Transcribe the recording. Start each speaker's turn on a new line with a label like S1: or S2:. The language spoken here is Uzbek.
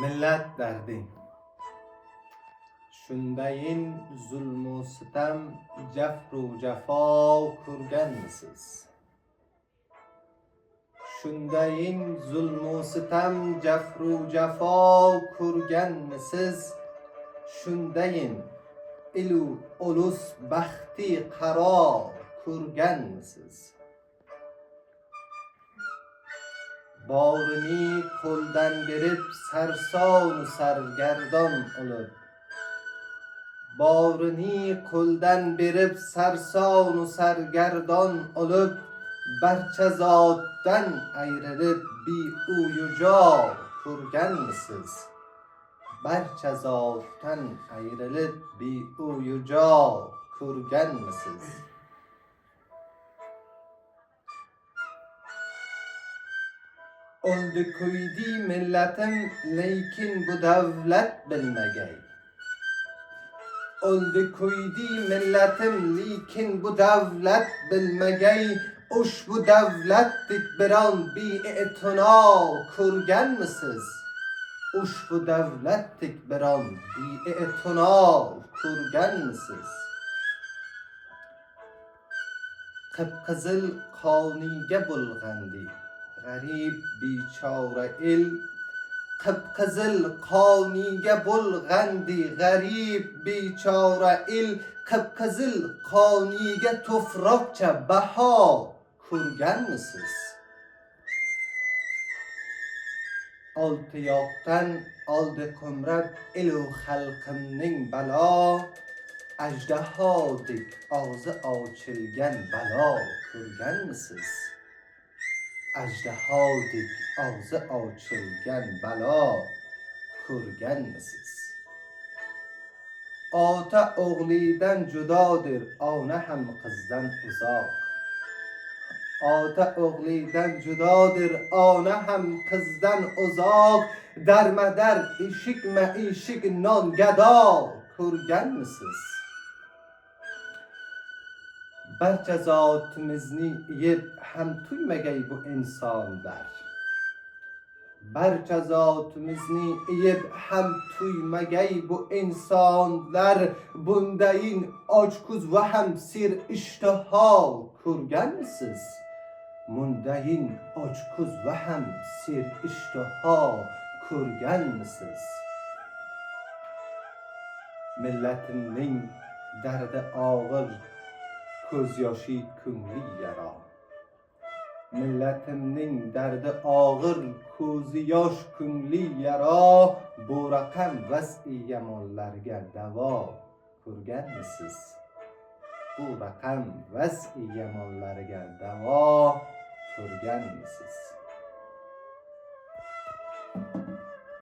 S1: Millat derdi. Shundayin zulmu sitam, jafru jafo ko'rganmisiz? Shundayin zulmu sitam, jafru jafo ko'rganmisiz? Shundayin ilu ulus baxti qaro ko'rganmisiz? Borini qo'ldan berib sarsonu sargardon olib, borini qo'ldan berib sarsonu sargardon olib, barcha zotdan ayrilib bi-uyu jo ko'rganmisiz? Barcha zotdan ayrilib bi-uyu jo ko'rganmisiz? O'ldi ko'ydi millatim, lekin bu davlat bilmagay. O'ldi ko'ydi millatim, lekin bu davlat bilmagay. Ushbu davlatdek biron be'tino ko'rganmisiz? Ushbu davlatdek biron be'tino ko'rganmisiz? Qip-qizil qoniga bulg'andi g'arib bechora el, qip-qizil qoniga bulg'andi g'arib bechora el, qip-qizil qoniga to'froqcha baho ko'rganmisiz? Olti yoqdan oldi qo'mrab elu xalqimning balo, ajdahodek og'zi ochilgan balo ko'rganmisiz? Ajdahodek og'zi ochilgan balo ko'rganmisiz? Ota o'g'lidan judodir, ona ham qizdan uzoq. Ota o'g'lidan judodir, ona ham qizdan uzoq. Darmadar eshikma-eshik non gado ko'rganmisiz? Barcha zotimizni yeb ham to'ymagay bu insonlar. Barcha zotimizni yeb ham to'ymagay bu insonlar. Bundayin ochko'z va ham sir ishtaho ko'rganmisiz? Bundayin ochko'z va ham sir ishtaho ko'rganmisiz? Millatimning dardi og'ir, ko'z yoshi ko'ngli yara. Millatimning dardi og'ir, ko'zi yosh ko'ngli yara. Bu raqam vas'i yomonlarga davo ko'rganmisiz? Bu raqam vas'i yomonlarga davo ko'rganmisiz?